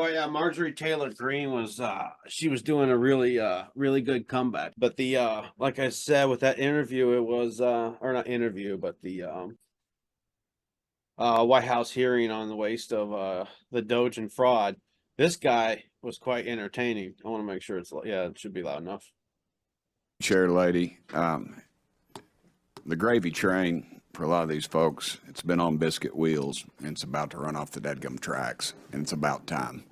Oh yeah, Marjorie Taylor Greene was she was doing a really good comeback. But the like I said with that interview, it was or not interview, but the White House hearing on the waste of the Doge and fraud. This guy was quite entertaining. I want to make sure it's yeah, it should be loud enough. Chair lady, the gravy train for a lot of these folks, it's been on biscuit wheels and it's about to run off the dadgum tracks, and it's about time.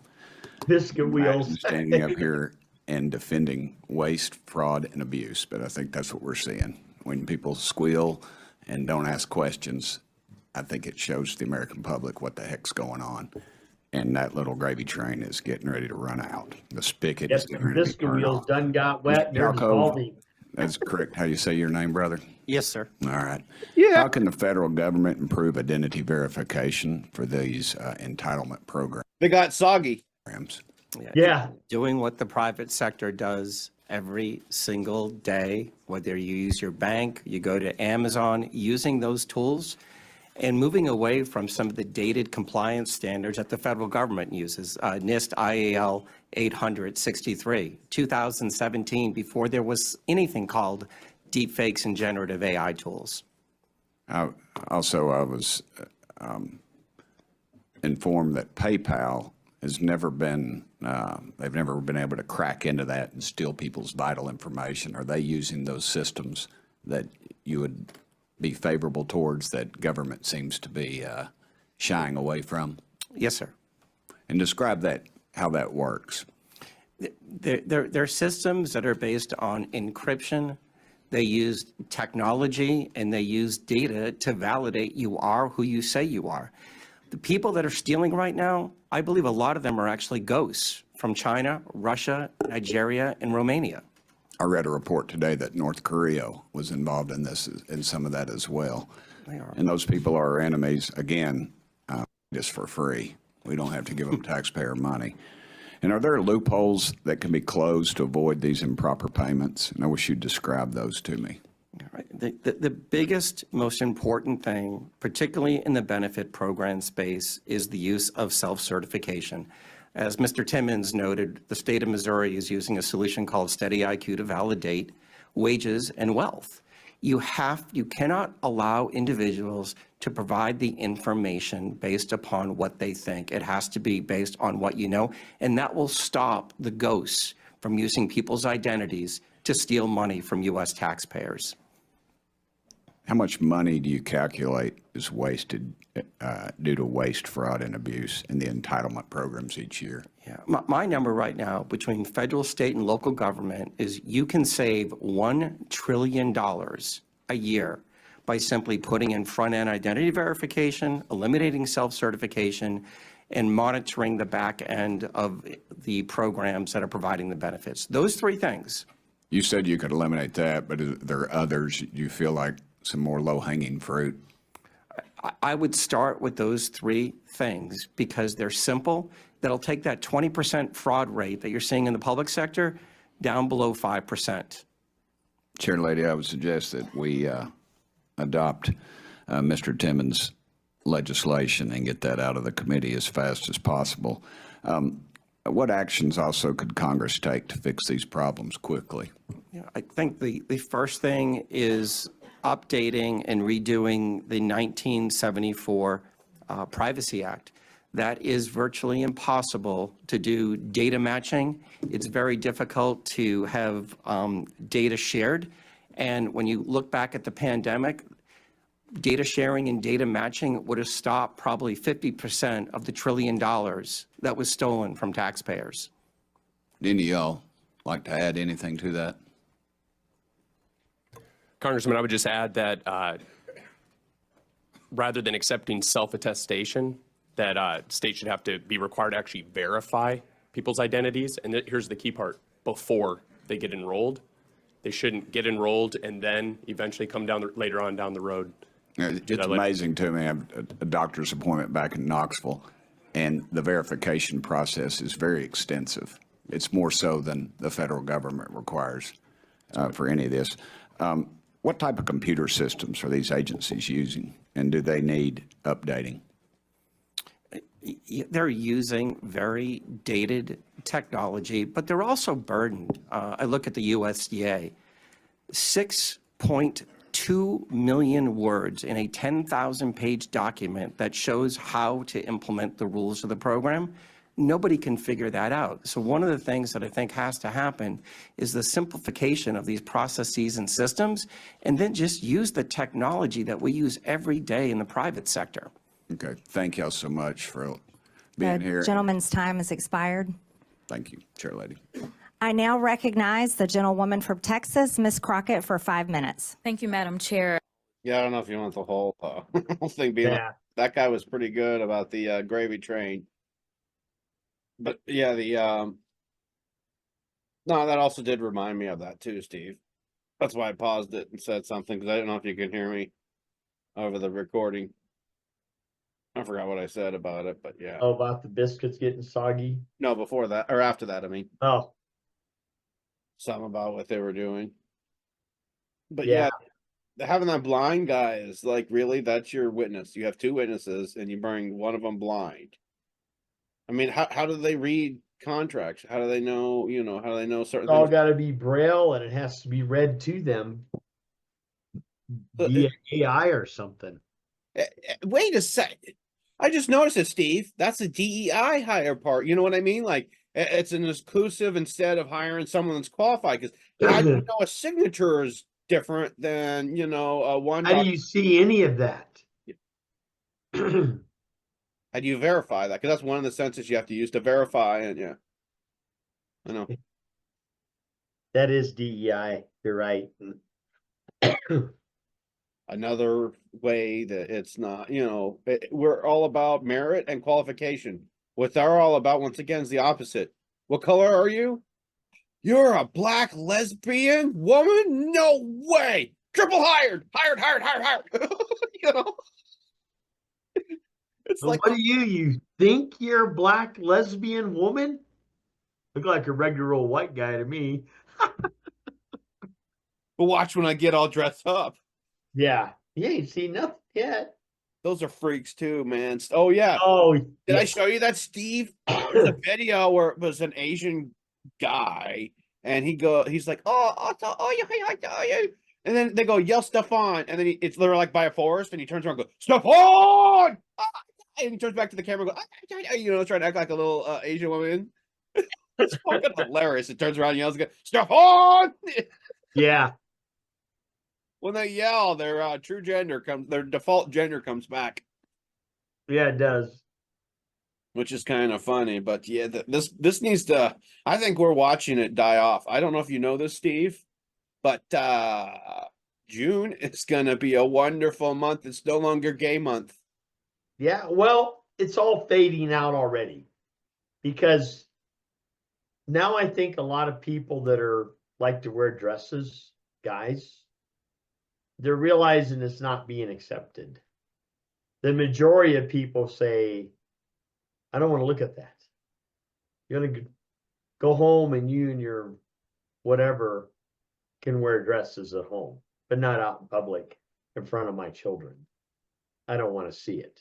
Biscuit wheels. Standing up here and defending waste, fraud, and abuse, but I think that's what we're seeing. When people squeal and don't ask questions, I think it shows the American public what the heck's going on. And that little gravy train is getting ready to run out. The spigot Yes, is getting the ready to biscuit turn wheels off. done got wet and they're Mr. Calcove, dissolving. That's correct. How you say your name, brother? Yes, sir. All right. Yeah. How can the federal government improve identity verification for these entitlement They got soggy. programs? Yeah. Doing what the private sector does every single day, whether you use your bank, you go to Amazon, using those tools and moving away from some of the dated compliance standards that the federal government uses. NIST IAL 863, 2017, before there was anything called deepfakes and generative AI tools. I was informed that PayPal has never been, they've never been able to crack into that and steal people's vital information. Are they using those systems that you would be favorable towards that government seems to be shying away from? Yes, sir. And describe that, how that works. They're systems that are based on encryption. They use technology and they use data to validate you are who you say you are. The people that are stealing right now, I believe a lot of them are actually ghosts from China, Russia, Nigeria, and Romania. I read a report today that North Korea was involved in this, in some of that as well. They are. And those people are our enemies, again, just for free. We don't have to give them taxpayer money. And are there loopholes that can be closed to avoid these improper payments? And I wish you'd describe those to me. All right. The biggest, most important thing, particularly in the benefit program space, is the use of self-certification. As Mr. Timmons noted, the state of Missouri is using a solution called SteadyIQ to validate wages and wealth. You cannot allow individuals to provide the information based upon what they think. It has to be based on what you know, and that will stop the ghosts from using people's identities to steal money from U.S. taxpayers. How much money do you calculate is wasted due to waste, fraud, and abuse in the entitlement programs each year? Yeah, my number right now between federal, state, and local government is you can save $1 trillion a year by simply putting in front-end identity verification, eliminating self-certification, and monitoring the back end of the programs that are providing the benefits. Those three things. You said you could eliminate that, but there are others you feel like some more low-hanging fruit? I would start with those three things because they're simple. That'll take that 20% fraud rate that you're seeing in the public sector down below 5%. Chair Lady, I would suggest that we adopt Mr. Timmons' legislation and get that out of the committee as fast as possible. What actions also could Congress take to fix these problems quickly? Yeah, I think the first thing is updating and redoing the 1974 Privacy Act. That is virtually impossible to do data matching. It's very difficult to have data shared. And when you look back at the pandemic, data sharing and data matching would have stopped probably 50% of the $1 trillion that was stolen from taxpayers. Any of y'all like to add anything to that? Congressman, I would just add that rather than accepting self-attestation, that states should have to be required to actually verify people's identities. And here's the key part: before they get enrolled, they shouldn't get enrolled and then eventually come down later on down the road. It's amazing to me. I have a doctor's appointment back in Knoxville, and the verification process is very extensive. It's more so than the federal government requires for any of this. What type of computer systems are these agencies using, and do they need updating? they're using very dated technology, but they're also burdened. I look at the USDA, 6.2 million words in a 10,000-page document that shows how to implement the rules of the program. Nobody can figure that out. So one of the things that I think has to happen is the simplification of these processes and systems, and then just use the technology that we use every day in the private sector. Okay, thank y'all so much for being The here. gentleman's time has expired. Thank you, Chair Lady. I now recognize the gentlewoman from Texas, Ms. Crockett, for 5 minutes. Thank you, Madam Chair. Yeah, I don't know if you want the whole, whole thing being, like, Yeah. that guy was pretty good about the, gravy train. But yeah, no, that also did remind me of that too, Steve. That's why I paused it and said something, because I don't know if you can hear me over the recording. I forgot what I said about it, but yeah. Oh, about the biscuits getting soggy. No, before that, or after that, I mean, Oh, something about what they were doing. But Yeah. yeah, having that blind guy is like, really, that's your witness. You have two witnesses and you bring one of them blind. I mean, how do they read contracts? How do they know, how do they know certain it's all things? gotta be braille and it has to be read to them But via AI or something. Wait a sec. I just noticed it, Steve. That's the DEI hire part. You know what I mean? Like, it's an exclusive instead of hiring someone that's qualified. Because how do you know a signature is different than, one How doc- do you see any of that? How do you verify that? Because that's one of the senses you have to use to verify. And yeah, I know. That is DEI. You're right. Another way that it's not, we're all about merit and qualification. What they're all about, once again, is the opposite. What color are you? You're a black lesbian woman? No way! Triple hired! Hired! You know? It's Well, like, what do you think you're a black lesbian woman? Look like a regular old white guy to me. but watch when I get all dressed up. Yeah. You ain't seen nothing yet. Those are freaks too, man. Oh yeah. Oh, Did I show you that, Steve? There's a video where it was an Asian guy, and he's like, you. And then they go, yell Stefan. And then it's literally like by a forest, and he turns around and goes, Stefan! And he turns back to the camera and goes, trying to act like a little Asian woman. It's fucking hilarious. It turns around and yells again, Stefan! yeah. When they yell, their their default gender comes back, Yeah, it does. which is kind of funny. But yeah, this needs to. I think we're watching it die off. I don't know if you know this, Steve, but June is gonna be a wonderful month. It's no longer gay month. Yeah. Well, it's all fading out already because now I think a lot of people that are like to wear dresses, guys, they're realizing it's not being accepted. The majority of people say, I don't want to look at that. You're going to go home and you and your whatever can wear dresses at home, but not out in public in front of my children. I don't want to see it.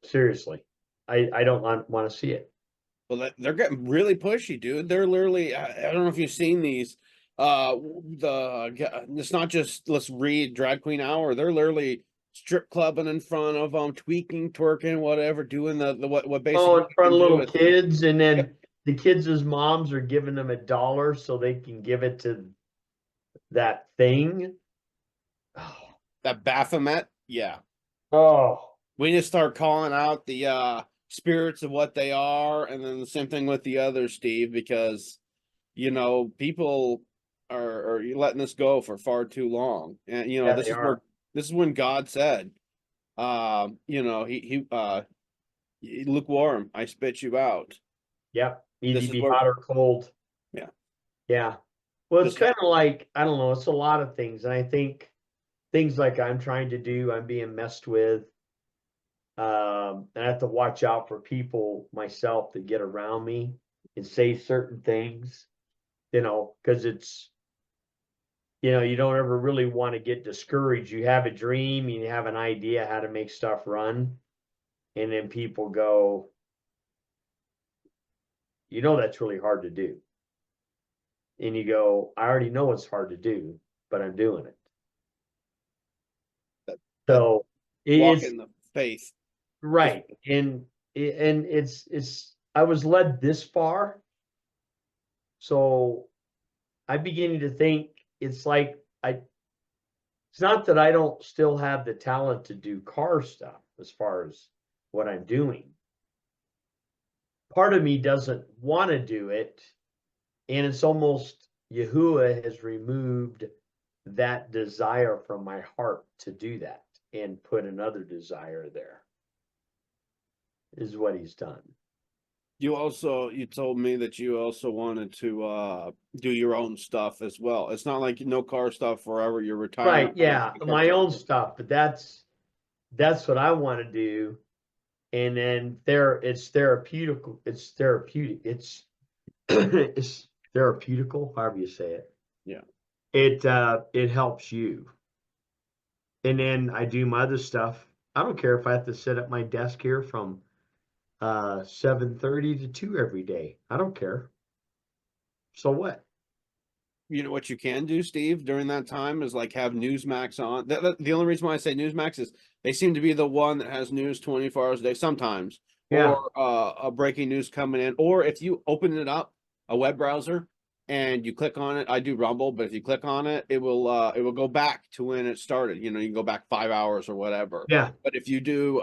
Seriously, I don't want to see it. Well, they're getting really pushy, dude. They're literally. I don't know if you've seen these. It's not just let's read drag queen hour. They're literally strip clubbing in front of them, tweaking, twerking, whatever, doing the what basically. Oh, in front of you can do little with- kids, and then the kids' moms are giving them $1 so they can give it to that thing. That Baphomet, yeah. Oh, We need to start calling out the spirits of what they are, and then the same thing with the others, Steve, because people are letting this go for far too long. And Yeah, this they is are. where this is when God said, lukewarm, I spit you out. yep. This Either is be where- hot or cold. Yeah. Yeah. Well, it's Just- kind of like, I don't know, it's a lot of things. And I think things like I'm trying to do, I'm being messed with. And I have to watch out for people myself that get around me and say certain things, because it's, you don't ever really want to get discouraged. You have a dream, you have an idea how to make stuff run. And then people go, you know, that's really hard to do. And you go, I already know it's hard to do, but I'm doing it. So Walk it's in the faith. right. And it's, I was led this far. So I'm beginning to think it's like it's not that I don't still have the talent to do car stuff as far as what I'm doing. Part of me doesn't want to do it. And it's almost Yahuwah has removed that desire from my heart to do that and put another desire there, is what he's done. You told me that you also wanted to do your own stuff as well. It's not like no car stuff forever. You're retired. Right, yeah, my own stuff, but that's what I want to do. And then it's therapeutic, it's it's therapeutical, however you say it. Yeah. It helps you. And then I do my other stuff. I don't care if I have to sit at my desk here from 7:30 to 2 every day. I don't care. So what? You know what you can do, Steve, during that time is like have Newsmax on. The only reason why I say Newsmax is they seem to be the one that has news 24 hours a day sometimes. Yeah. Or a breaking news coming in. Or if you open it up, a web browser, and you click on it, I do Rumble, but if you click on it, it will go back to when it started. You know, you can go back 5 hours or whatever. Yeah. But if you do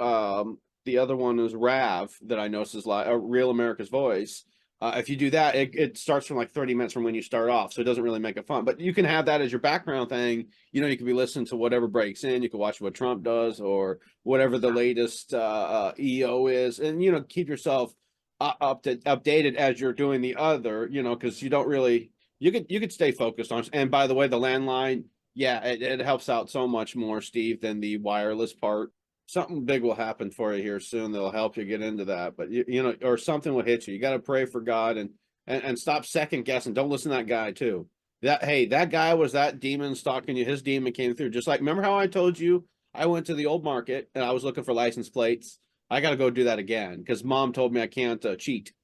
the other one is Rav that I noticed is like Real America's Voice. If you do that, it starts from like 30 minutes from when you start off, so it doesn't really make it fun. But you can have that as your background thing. You know, you can be listening to whatever breaks in. You can watch what Trump does or whatever the latest EO is, and you know, keep yourself updated as you're doing the other. You know, because you don't really you could stay focused on. And by the way, the landline, yeah, it helps out so much more, Steve, than the wireless part. Something big will happen for you here soon that'll help you get into that. But you know, or something will hit you. You got to pray for God and stop second guessing. Don't listen to that guy too. That guy was that demon stalking you. His demon came through. Just like, remember how I told you I went to the old market and I was looking for license plates. I got to go do that again because mom told me I can't cheat.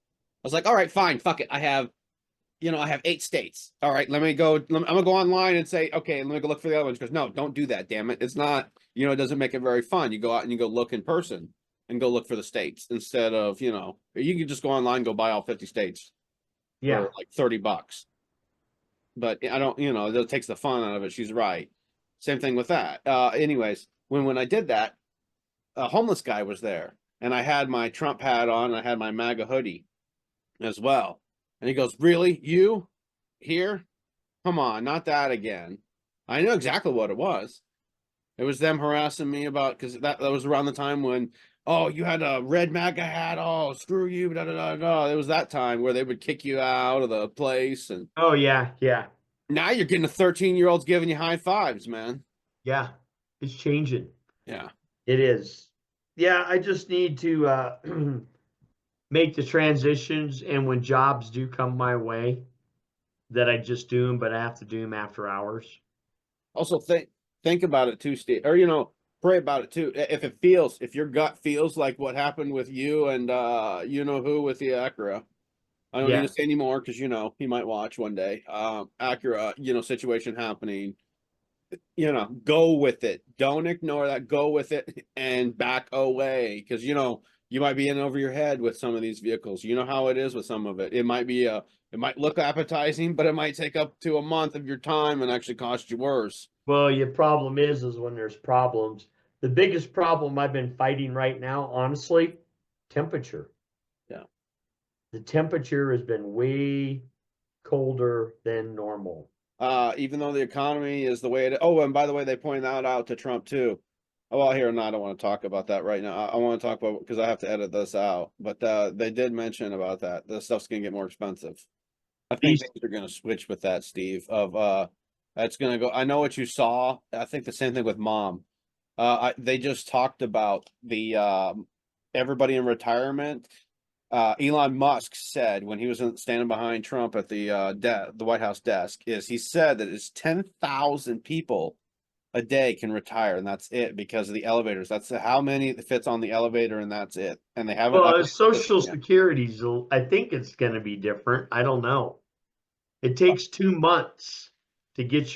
I was like, all right, fine, fuck it. I have 8 states. All right, I'm gonna go online and say, okay, let me go look for the other ones. Because no, don't do that, damn it. It's not, it doesn't make it very fun. You go out and you go look in person and go look for the states instead of, you can just go online and go buy all 50 states Yeah. for like $30. But I don't, that takes the fun out of it. She's right. Same thing with that. Anyways, when I did that, a homeless guy was there and I had my Trump hat on and I had my MAGA hoodie as well. And he goes, really? You here? Come on, not that again. I knew exactly what it was. It was them harassing me about, because that was around the time when, oh, you had a red MAGA hat. Oh, screw you. Da, da, da, da. It was that time where they would kick you out of the place. And Oh, yeah. Yeah. now you're getting a 13-year-old's giving you high fives, man. Yeah. It's changing. Yeah. It is. Yeah. I just need to make the transitions. And when jobs do come my way, that I just do them, but I have to do them after hours. Also, think about it too, Steve, or pray about it too. If your gut feels like what happened with you and who with the Acura, I don't Yeah. need to say anymore because he might watch one day. Acura, situation happening. Go with it. Don't ignore that. Go with it and back away because you might be in over your head with some of these vehicles. You know how it is with some of it. It might look appetizing, but it might take up to a month of your time and actually cost you worse. Well, your problem is when there's problems. The biggest problem I've been fighting right now, honestly, temperature. Yeah. The temperature has been way colder than normal. Even though the economy is the way it is. Oh, and by the way, they pointed that out to Trump too. Oh, well, here, no, I don't want to talk about that right now. I want to talk about, because I have to edit this out. But they did mention about that. This stuff's going to get more expensive. I think things are going to switch with that, Steve, that's going to go. I know what you saw. I think the same thing with mom. They just talked about the everybody in retirement. Elon Musk said when he was standing behind Trump at the White House desk, he said that it's 10,000 people a day can retire, and that's it because of the elevators. That's how many fits on the elevator, and that's it. And they haven't. Well, updated Social it yet. Security's, I think it's gonna be different. I don't know. It takes 2 months to get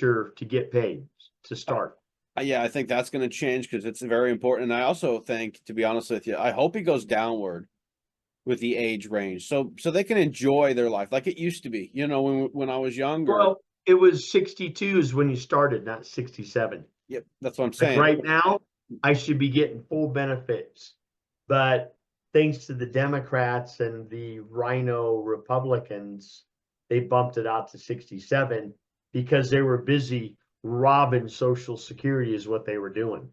paid to start. Yeah, I think that's going to change because it's very important. And I also think, to be honest with you, I hope he goes downward with the age range, so they can enjoy their life like it used to be. You know, when I was younger. Well, it was 62 is when you started, not 67. Yep, that's what I'm Like saying. right now, I should be getting full benefits. But thanks to the Democrats and the Rhino Republicans, they bumped it out to 67 because they were busy robbing Social Security is what they were doing.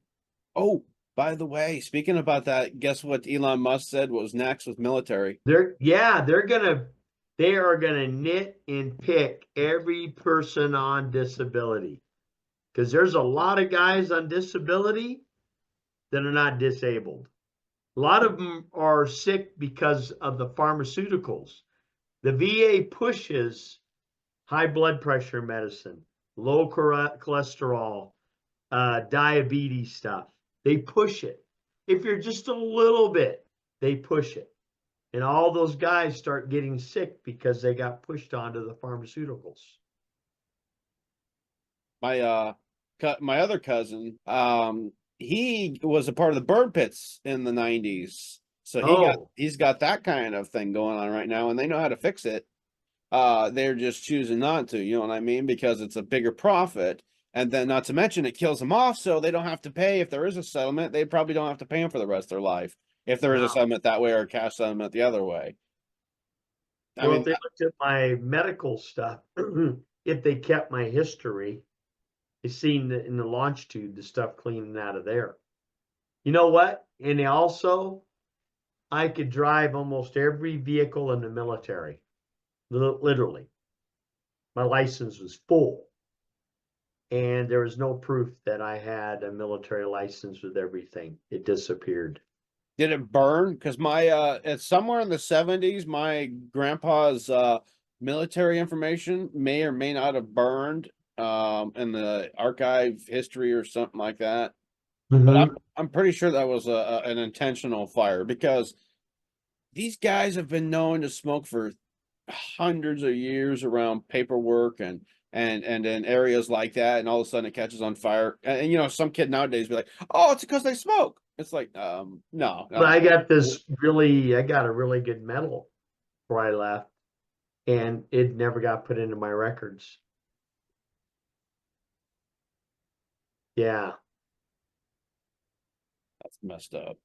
Oh, by the way, speaking about that, guess what Elon Musk said was next with military? They are gonna nit and pick every person on disability. Because there's a lot of guys on disability that are not disabled. A lot of them are sick because of the pharmaceuticals. The VA pushes high blood pressure medicine, low cholesterol, diabetes stuff. They push it. If you're just a little bit, they push it. And all those guys start getting sick because they got pushed onto the pharmaceuticals. My other cousin, he was a part of the burn pits in the 90s. So he's got that kind of thing going on right now, and they know how to fix it. They're just choosing not to, you know what I mean? Because it's a bigger profit. And then not to mention it kills them off, so they don't have to pay. If there is a settlement, they probably don't have to pay them for the rest of their life. If there is a settlement that way or a cash settlement the other way. Well, if they looked at my medical stuff, if they kept my history, they seen that in the longitude, the stuff cleaning out of there. You know what? And they also, I could drive almost every vehicle in the military. Literally. My license was full. And there was no proof that I had a military license with everything. It disappeared. Did it burn? Because it's somewhere in the 70s, my grandpa's military information may or may not have burned in the archive history or something like that. But I'm pretty sure that was an intentional fire because these guys have been known to smoke for hundreds of years around paperwork and in areas like that, and all of a sudden it catches on fire. And you know, some kid nowadays be like, "Oh, it's because they smoke." It's like, no. But I got a really good medal before I left, and it never got put into my records. Yeah. That's messed up.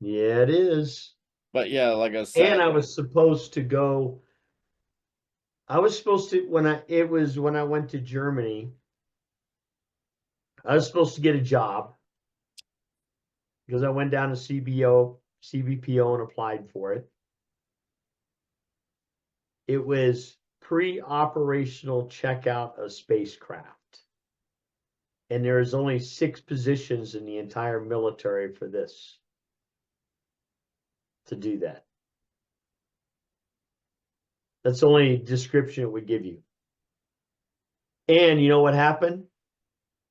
Yeah, it is. But yeah, like I said, And I was supposed to go. I was supposed to when I went to Germany. I was supposed to get a job because I went down to CBPO and applied for it. It was pre-operational checkout of spacecraft. And there is only 6 positions in the entire military for this. To do that. That's the only description it would give you. And you know what happened?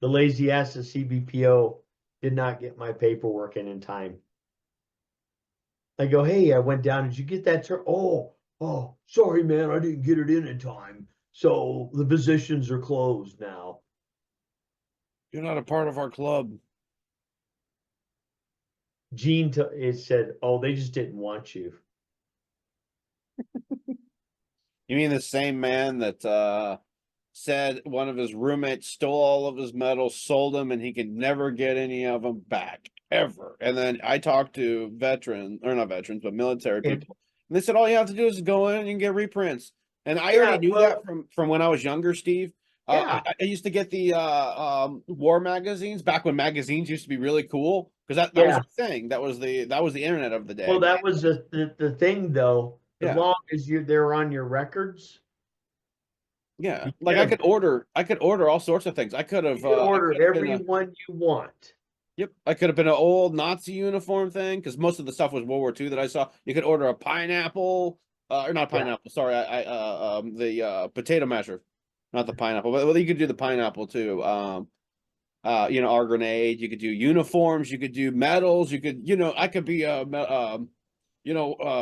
The lazy ass of CBPO did not get my paperwork in time. I go, hey, I went down. Did you get that? Oh, sorry, man. I didn't get it in time. So the positions are closed now. you're not a part of our club. Gene it said, oh, they just didn't want you. You mean the same man that said one of his roommates stole all of his medals, sold them, and he could never get any of them back ever? And then I talked to military people, and they said all you have to do is go in and you can get reprints. And I already knew that from when I was younger, Steve. I used to get the war magazines back when magazines used to be really cool because that was the thing. That was the internet of the day. Well, that was the thing though. As long as they're on your records. Yeah, like I could order all sorts of things. I could have ordered every one you want. Yep, I could have been an old Nazi uniform thing because most of the stuff was World War II that I saw. You could order a pineapple, or not pineapple. Sorry, the potato masher, not the pineapple. But you could do the pineapple too. our grenade. You could do uniforms. You could do medals. You could, I could be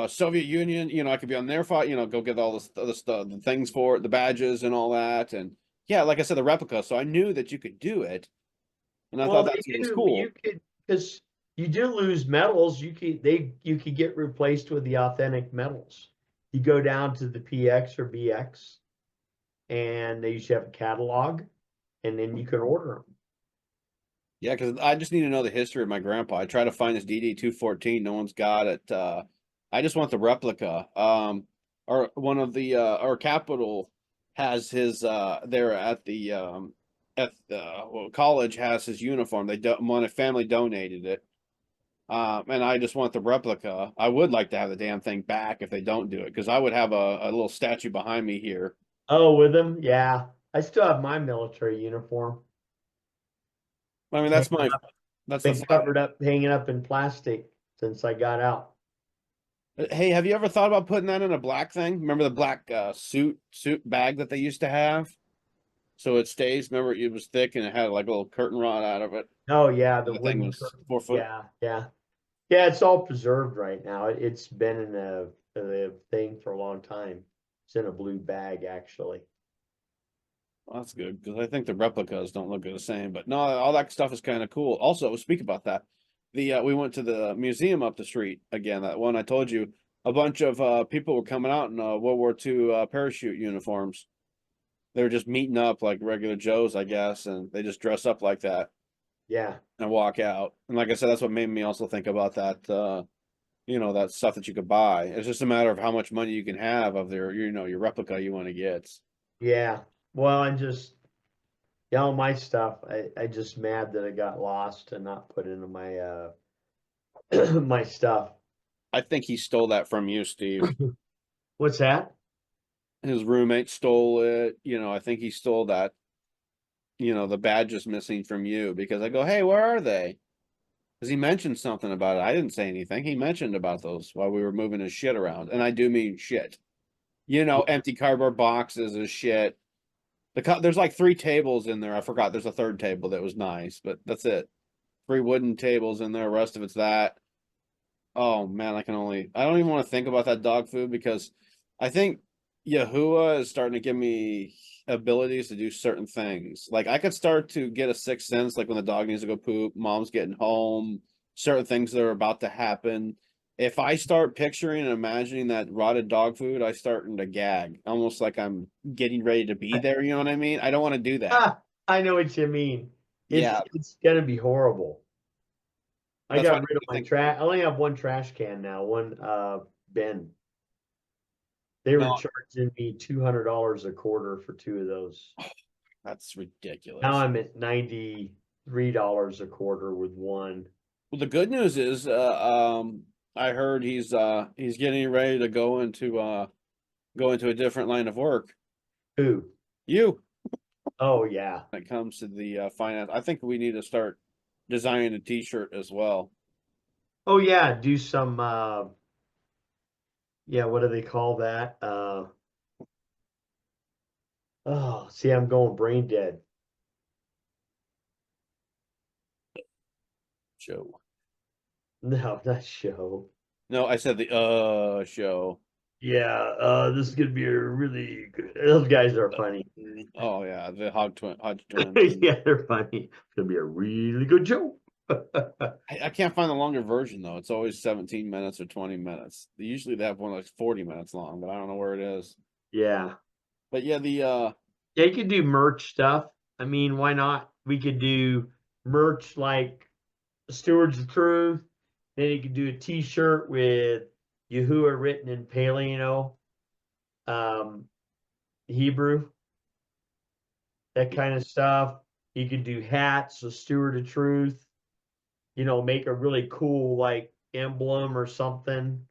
Soviet Union. I could be on their fight. Go get all the things for it, the badges and all that. And yeah, like I said, the replica. So I knew that you could do it, and I thought that's what was cool. You could, because you do lose medals. You could get replaced with the authentic medals. You go down to the PX or BX, and they usually have a catalog, and then you can order them. Yeah, because I just need to know the history of my grandpa. I try to find his DD-214. No one's got it. I just want the replica. Or one of the our Capital has his there at the college has his uniform. My family donated it. And I just want the replica. I would like to have the damn thing back if they don't do it, because I would have a little statue behind me here. Oh, with them? Yeah. I still have my military uniform. I mean, that's my that's Been the covered up, hanging up in plastic since I got out. Hey, have you ever thought about putting that in a black thing? Remember the black suit bag that they used to have? So it stays. Remember, it was thick and it had like a little curtain rod out of it. Oh yeah, the The thing wooden. was 4 foot. Yeah. It's all preserved right now. It's been in a thing for a long time. It's in a blue bag, actually. Well, that's good, because I think the replicas don't look the same. But no, all that stuff is kind of cool. Also, speak about that. We went to the museum up the street again. That one I told you, a bunch of people were coming out in World War II parachute uniforms. They were just meeting up like regular Joes, I guess, and they just dress up like that Yeah. and walk out. And like I said, that's what made me also think about that. That stuff that you could buy. It's just a matter of how much money you can have of your replica you want to get. Yeah. Well, and just my stuff. I just mad that it got lost and not put into my my stuff. I think he stole that from you, Steve. What's that? His roommate stole it. I think he stole that. The badge is missing from you, because I go, hey, where are they? Because he mentioned something about it. I didn't say anything. He mentioned about those while we were moving his shit around. And I do mean shit. Empty cardboard boxes of shit. There's like 3 tables in there. I forgot. There's a 3rd table that was nice, but that's it. 3 wooden tables in there. The rest of it's that. Oh man, I don't even want to think about that dog food, because I think Yahuwah is starting to give me abilities to do certain things. Like I could start to get a 6th sense, like when the dog needs to go poop, mom's getting home, certain things that are about to happen. If I start picturing and imagining that rotted dog food, I starting to gag, almost like I'm getting ready to be there. You know what I mean? I don't want to do that. I know what you mean. Yeah. It's gonna be horrible. I That's why got rid of I my think- trash. I only have one trash can now, one bin. They were No. charging me $200 a quarter for 2 of those. That's ridiculous. Now I'm at $93 a quarter with one. Well, the good news is, I heard he's getting ready to go into a different line of work. Who? You, Oh yeah. when it comes to the finance, I think we need to start designing a T-shirt as well. Oh yeah. Do some. Yeah. What do they call that? Oh, see, I'm going brain dead. Show. No, not show. No, I said the show. Yeah. This is gonna be a really good. Those guys are funny. Oh yeah, the Hodge twins. Yeah, they're funny. It's gonna be a really good show. I can't find the longer version though. It's always 17 minutes or 20 minutes. Usually they have one that's 40 minutes long, but I don't know where it is. Yeah. But yeah, Yeah, you could do merch stuff. I mean, why not? We could do merch like Stewards of Truth. Then you could do a T-shirt with Yahuwah written in Paleo, Hebrew, that kind of stuff. You could do hats, a Steward of Truth. Make a really cool like emblem or something.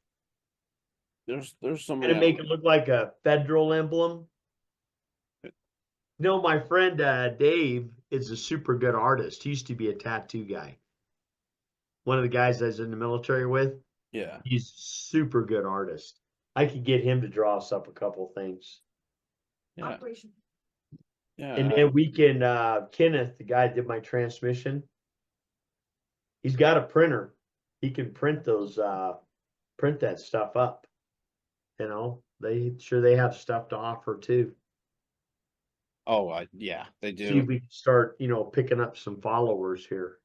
there's some And make it look like a federal emblem. My friend Dave is a super good artist. He used to be a tattoo guy. One of the guys I was in the military with. yeah. He's a super good artist. I could get him to draw us up a couple things. Yeah. Yeah. And then we can, Kenneth, the guy that did my transmission, he's got a printer. He can print those, print that stuff up. You know, they have stuff to offer too. Oh, yeah, they See if do. we can start, picking up some followers here.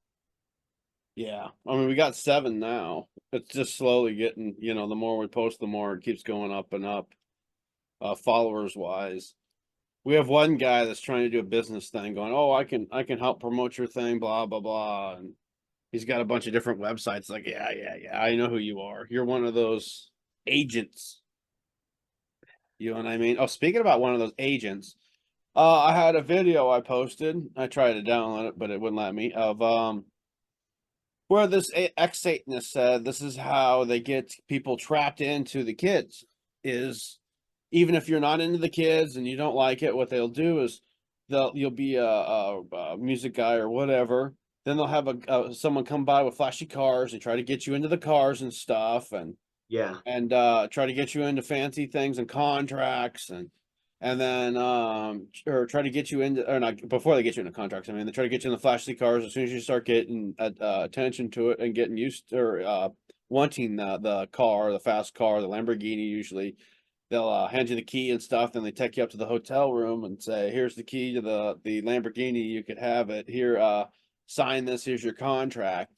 Yeah. I mean, we got 7 now. It's just slowly getting, the more we post, the more it keeps going up and up, followers wise. We have one guy that's trying to do a business thing going, oh, I can help promote your thing, blah, blah, blah. And he's got a bunch of different websites. Like, yeah, I know who you are. You're one of those agents. You know what I mean? Oh, speaking about one of those agents, I had a video I posted. I tried to download it, but it wouldn't let me. Of where this ex-Satanist said this is how they get people trapped into the kids. Is even if you're not into the kids and you don't like it, what they'll do is you'll be a music guy or whatever. Then they'll have someone come by with flashy cars and try to get you into the cars and stuff, and Yeah. try to get you into fancy things and contracts, and then or try to get you into, or not before they get you into contracts. I mean, they try to get you in the flashy cars as soon as you start getting attention to it and getting used to, or wanting the car, the fast car, the Lamborghini. Usually they'll hand you the key and stuff, then they take you up to the hotel room and say, here's the key to the Lamborghini, you could have it here, sign this, here's your contract.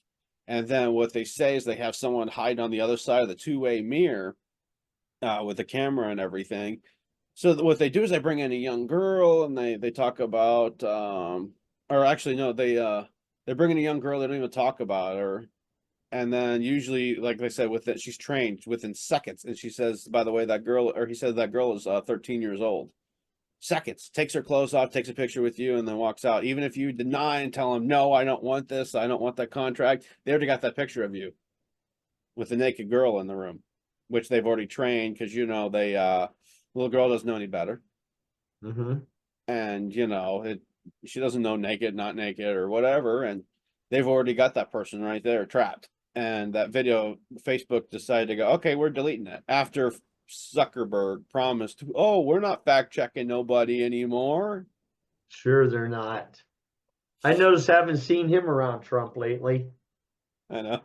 And then what they say is they have someone hide on the other side of the two-way mirror with a camera and everything. So what they do is they bring in a young girl and they talk about or actually no, they bring in a young girl, they don't even talk about her. And then usually, like they said, with it, she's trained within seconds. And she says, by the way, that girl, or he says that girl is 13 years old. Seconds, takes her clothes off, takes a picture with you, and then walks out. Even if you deny and tell them, no, I don't want this, I don't want that contract, they already got that picture of you with the naked girl in the room, which they've already trained because, little girl doesn't know any better. Mm-hmm. And, she doesn't know naked, not naked, or whatever. And they've already got that person right there trapped. And that video, Facebook decided to go, okay, we're deleting it after Zuckerberg promised, oh, we're not fact checking nobody anymore. Sure, they're not. I noticed haven't seen him around Trump lately. I know.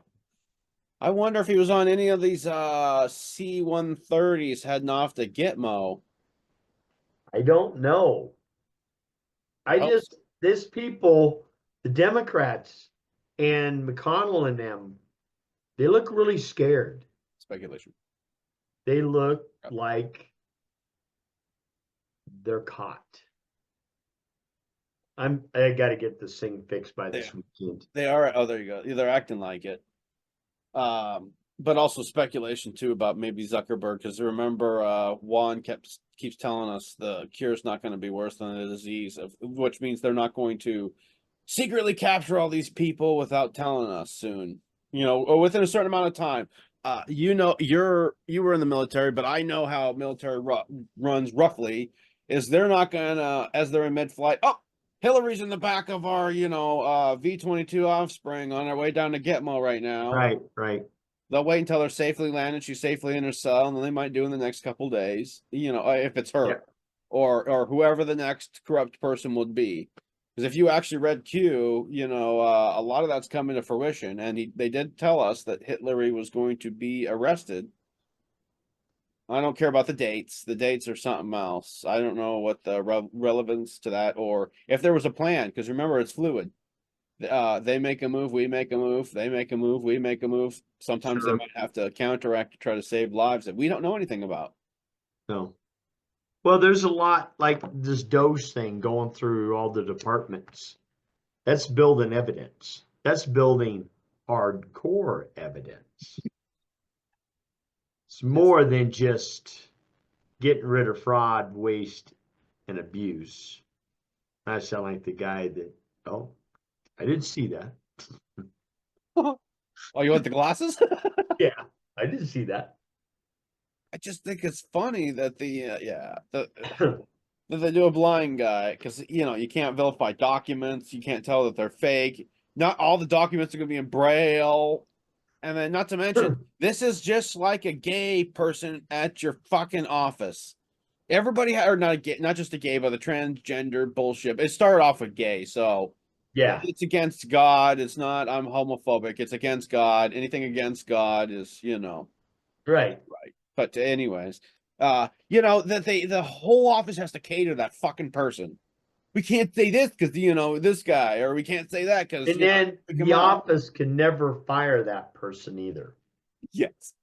I wonder if he was on any of these C-130s heading off to Gitmo. I don't know. Oh. This people, the Democrats and McConnell and them, they look really scared. Speculation. They look Yep. like they're caught. I got to get this thing fixed by this weekend. They are. Oh, there you go. They're acting like it. But also speculation too about maybe Zuckerberg, because remember, Juan keeps telling us the cure is not going to be worse than the disease, which means they're not going to secretly capture all these people without telling us soon. Or within a certain amount of time. You were in the military, but I know how military runs roughly. Is they're not gonna, as they're in mid-flight, oh, Hillary's in the back of our, V-22 Offspring on our way down to Gitmo right now. Right. They'll wait until they're safely landed, she's safely in her cell, and then they might do in the next couple days, if it's her. Yeah. Or whoever the next corrupt person would be. Because if you actually read Q, a lot of that's coming to fruition. And they did tell us that Hillary was going to be arrested. I don't care about the dates. The dates are something else. I don't know what the relevance to that, or if there was a plan, because remember, it's fluid. They make a move, we make a move, they make a move, we make a move. Sometimes Sure. they might have to counteract to try to save lives that we don't know anything about. No. Well, there's a lot like this Doge thing going through all the departments. That's building evidence. That's building hardcore evidence. It's more than just getting rid of fraud, waste, and abuse. I sound like the guy that, oh, I didn't see that. Oh, you want the glasses? Yeah, I didn't see that. I just think it's funny that that they do a blind guy, because you can't verify documents, you can't tell that they're fake. Not all the documents are going to be in Braille, and then not to mention this is just like a gay person at your fucking office. everybody or not gay, not just a gay, but the transgender bullshit. It started off with gay, so Yeah, it's against God. It's not. I'm homophobic. It's against God. Anything against God is, right. right. But anyways, that the whole office has to cater to that fucking person. We can't say this because this guy, or we can't say that because And then the office can never fire that person either. yes.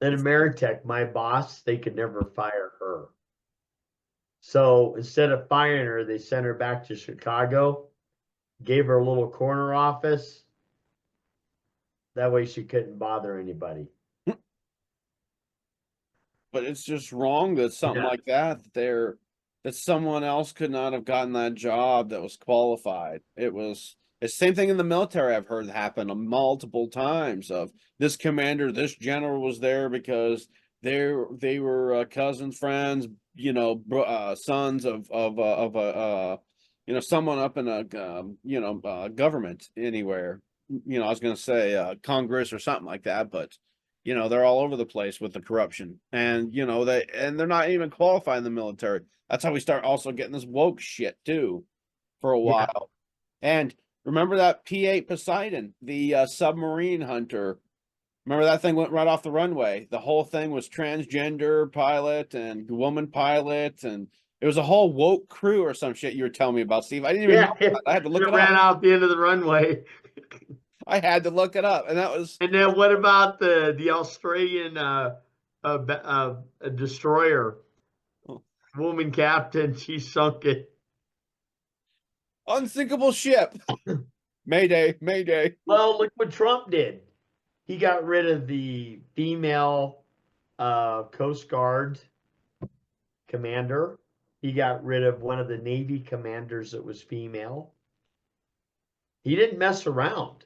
Then Ameritech, my boss, they could never fire her. So instead of firing her, they sent her back to Chicago, gave her a little corner office. That way she couldn't bother anybody. But it's just wrong that something Yeah. like that someone else could not have gotten that job that was qualified. It's the same thing in the military. I've heard happen multiple times of this commander, this general was there because they were cousins, friends, sons of someone up in a government anywhere. I was going to say Congress or something like that, but they're all over the place with the corruption, and they're not even qualified in the military. That's how we start also getting this woke shit too, for a while. And remember that P-8 Poseidon, the submarine hunter. Remember that thing went right off the runway. The whole thing was transgender pilot and woman pilot, and it was a whole woke crew or some shit you were telling me about, Steve. I didn't even know that. I had to look it it ran up. out the end of the runway. I had to look it up, and that was. And then what about the Australian destroyer? Oh. Woman captain, she sunk it. Unsinkable ship. Mayday, Mayday. Well, look what Trump did. He got rid of the female Coast Guard commander. He got rid of one of the Navy commanders that was female. He didn't mess around.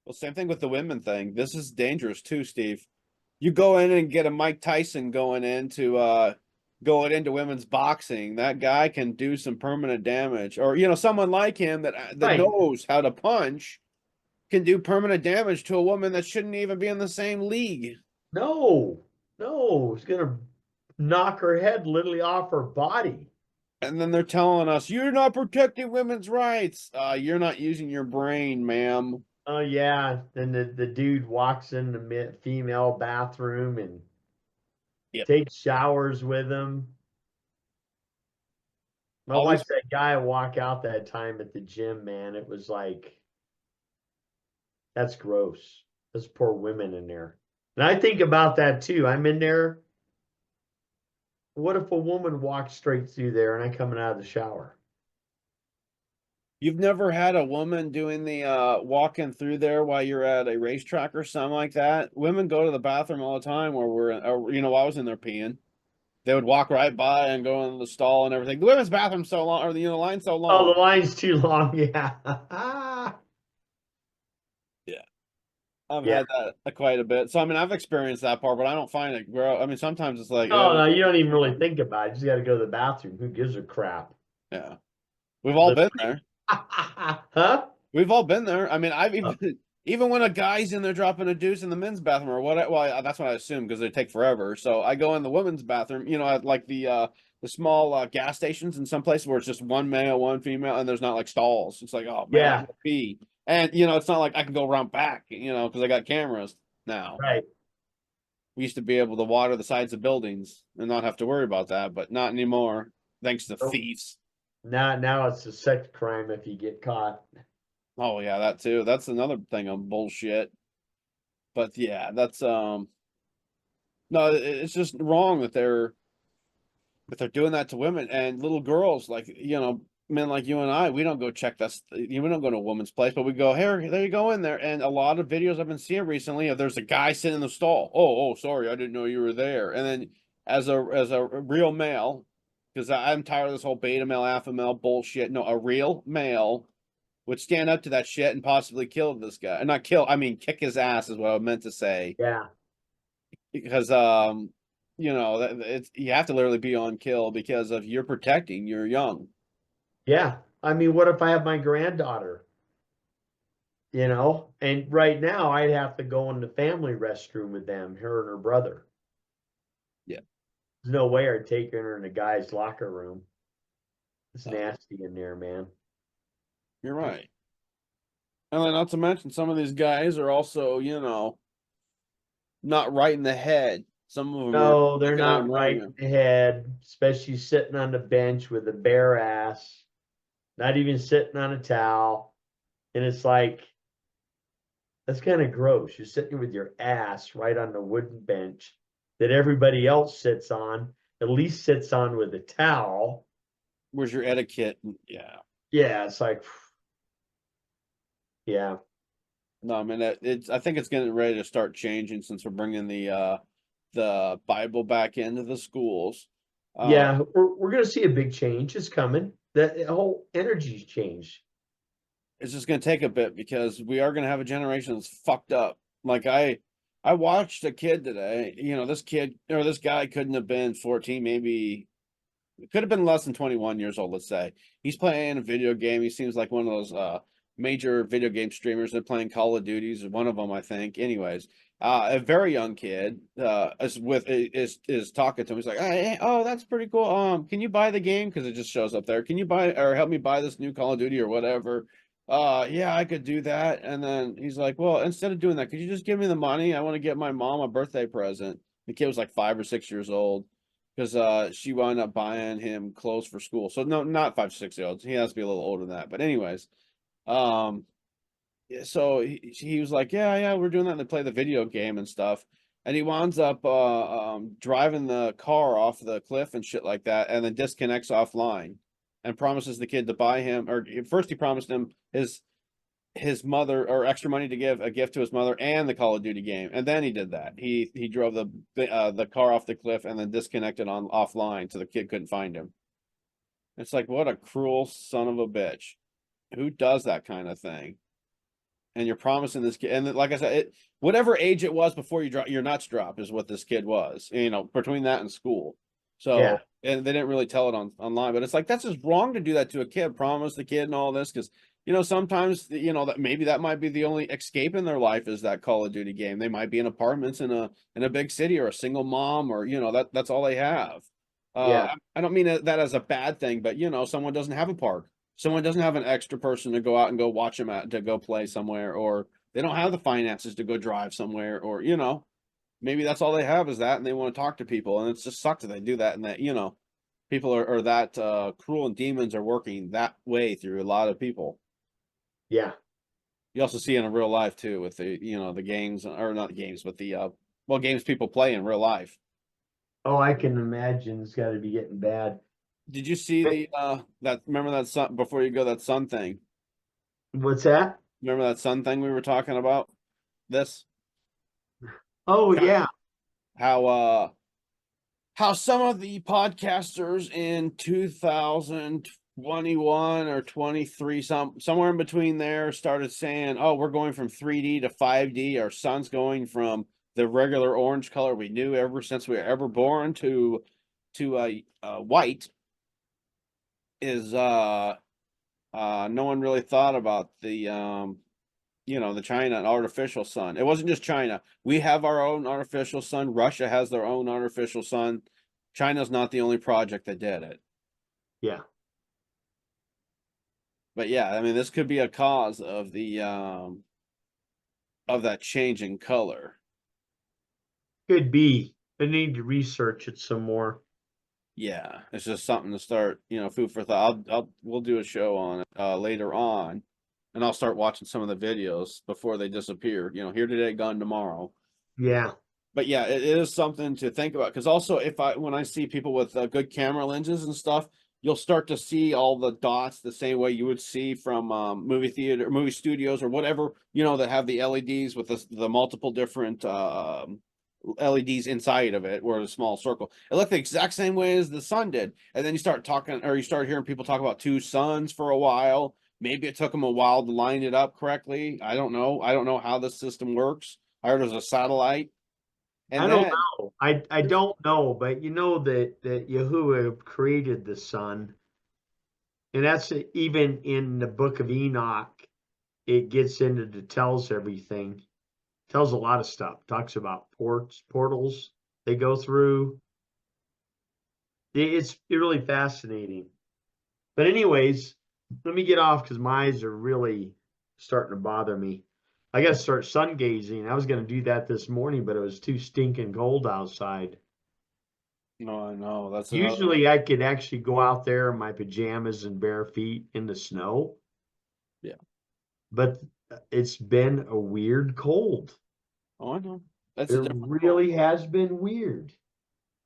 Well, same thing with the women thing. This is dangerous too, Steve. You go in and get a Mike Tyson going into women's boxing. That guy can do some permanent damage, or someone like him that Right. knows how to punch can do permanent damage to a woman that shouldn't even be in the same league. No, it's gonna knock her head literally off her body. And then they're telling us you're not protecting women's rights. You're not using your brain, ma'am. Oh yeah, then the dude walks in the female bathroom and Yep. takes showers with him. I Always- watched that guy walk out that time at the gym, man. It was like, that's gross. Those poor women in there. And I think about that too. I'm in there. What if a woman walks straight through there and I'm coming out of the shower? You've never had a woman doing the walking through there while you're at a racetrack or something like that? Women go to the bathroom all the time where while I was in there peeing. They would walk right by and go in the stall and everything. The women's bathroom's so long, or the line's so long. Oh, the line's too long. Yeah. I've Yeah. had that quite a bit. So I mean, I've experienced that part, but I don't find it gross. I mean, sometimes it's like, Oh no, you don't even really think about it. You just got to go to the bathroom. Who gives a crap? yeah, we've all been there. Huh? We've all been there. I mean, I've even when a guy's in there dropping a deuce in the men's bathroom or what. Well, that's what I assume because they take forever. So I go in the women's bathroom. At like the small gas stations in some places where it's just one male, one female, and there's not like stalls. It's like, oh man, Yeah. I gotta pee. And it's not like I can go around back, because I got cameras now. Right. We used to be able to water the sides of buildings and not have to worry about that, but not anymore, thanks to Nope. thieves. Now it's a sex crime if you get caught. Oh yeah, that too. That's another thing on bullshit. But yeah, that's no, it's just wrong that they're doing that to women and little girls, like men like you and I. We don't go check this. We don't go to a woman's place, but we go here. There you go in there. And a lot of videos I've been seeing recently of there's a guy sitting in the stall. Oh, sorry, I didn't know you were there. And then as a real male, because I'm tired of this whole beta male, alpha male bullshit. No, a real male would stand up to that shit and possibly kill this guy. And not kill, I mean kick his ass is what I meant to say. Yeah. Because it's you have to literally be on kill because of you're protecting, you're young. Yeah. I mean, what if I have my granddaughter? And right now I'd have to go in the family restroom with them, her and her brother. Yeah. There's no way I'd take her in a guy's locker room. It's No. nasty in there, man. You're right. And then not to mention some of these guys are also, not right in the head. Some of them are No, they're looking out not and right running. in the head, especially sitting on the bench with a bare ass, not even sitting on a towel. And it's like, that's kind of gross. You're sitting with your ass right on the wooden bench that everybody else sits on, at least sits on with a towel. Where's your etiquette? Yeah. Yeah, it's like, yeah. No, I mean I think it's getting ready to start changing since we're bringing the Bible back into the schools. Yeah, we're gonna see a big change. It's coming. The whole energy's changed. It's just gonna take a bit because we are gonna have a generation that's fucked up. Like I watched a kid today. This kid or this guy couldn't have been 14, maybe it could have been less than 21 years old, let's say. He's playing a video game. He seems like one of those major video game streamers. They're playing Call of Duties, one of them, I think. Anyways, a very young kid is talking to him. He's like, hey, oh, that's pretty cool. Can you buy the game? Because it just shows up there. Can you buy or help me buy this new Call of Duty or whatever? Yeah, I could do that. And then he's like, well, instead of doing that, could you just give me the money? I want to get my mom a birthday present. The kid was like 5 or 6 years old because she wound up buying him clothes for school. So no, not 5 or 6 years old. He has to be a little older than that. But anyways, um, yeah, so he was like, yeah, we're doing that. And they play the video game and stuff. And he winds up driving the car off the cliff and shit like that, and then disconnects offline, and promises the kid to buy him. Or first, he promised him his mother or extra money to give a gift to his mother and the Call of Duty game, and then he did that. He drove the car off the cliff and then disconnected on offline, so the kid couldn't find him. It's like, what a cruel son of a bitch. Who does that kind of thing? And you're promising this kid, and like I said, whatever age it was before your nuts drop is what this kid was. Between that and school. So Yeah. and they didn't really tell it online, but it's like that's just wrong to do that to a kid. Promise the kid and all this because sometimes that maybe that might be the only escape in their life is that Call of Duty game. They might be in apartments in a big city or a single mom or that's all they have. Yeah. I don't mean that as a bad thing, but someone doesn't have a park. Someone doesn't have an extra person to go out and go watch them to go play somewhere, or they don't have the finances to go drive somewhere, or maybe that's all they have is that, and they want to talk to people, and it just sucks that they do that, and that people are that cruel, and demons are working that way through a lot of people. Yeah. You also see it in real life too with the games, or not games, but the games people play in real life. Oh, I can imagine it's got to be getting bad. Did you see remember that sun before you go, that sun thing? What's that? Remember that sun thing we were talking about? This Oh, Yeah. yeah. How some of the podcasters in 2021 or 23, somewhere in between there, started saying, oh, we're going from 3D to 5D. Our sun's going from the regular orange color we knew ever since we were ever born to white. Is no one really thought about the the China and artificial sun. It wasn't just China. We have our own artificial sun. Russia has their own artificial sun. China's not the only project that did it. Yeah. But yeah, I mean, this could be a cause of the of that change in color. Could be. I need to research it some more. Yeah, it's just something to start, food for thought. We'll do a show on it later on, and I'll start watching some of the videos before they disappear. Here today, gone tomorrow. Yeah. But yeah, it is something to think about because also when I see people with good camera lenses and stuff, you'll start to see all the dots the same way you would see from movie studios or whatever, that have the LEDs with the multiple different LEDs inside of it, or a small circle. It looked the exact same way as the sun did. And then you start hearing people talk about two suns for a while. Maybe it took them a while to line it up correctly. I don't know. I don't know how the system works. I heard it was a satellite. And I then, don't know. I don't know, but you know that Yahuwah created the sun. And that's even in the book of Enoch, it gets into tells everything. Tells a lot of stuff. Talks about portals they go through. It's really fascinating. But anyways, let me get off because my eyes are really starting to bother me. I got to start sun gazing. I was going to do that this morning, but it was too stinking cold outside. No, I know. That's another. Usually I could actually go out there in my pajamas and bare feet in the snow. Yeah. But it's been a weird cold. Oh, I know. That's a It different. really has been weird.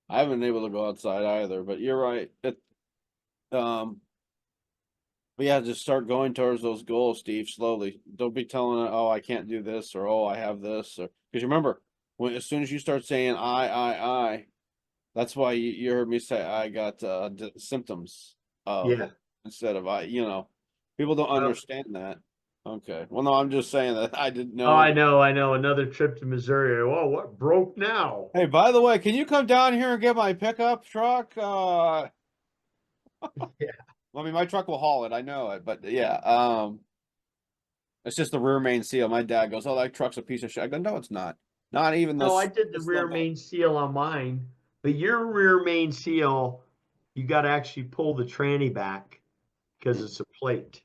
I haven't been able to go outside either, but you're right. But yeah, just start going towards those goals, Steve, slowly. Don't be telling it, oh, I can't do this, or oh, I have this, or because remember, when as soon as you start saying I, that's why you heard me say I got symptoms of Yeah. instead of I. People don't understand that. Okay. Well, no, I'm just saying that I didn't Oh, know. I know. Another trip to Missouri. Oh, what broke now? Hey, by the way, can you come down here and get my pickup truck? Yeah. I mean, my truck will haul it. I know it, but yeah, it's just the rear main seal. My dad goes, "Oh, that truck's a piece of shit." I go, "No, it's not. Not even No, I this. did the this rear level." main seal on mine, but your rear main seal, you got to actually pull the tranny back because it's a plate.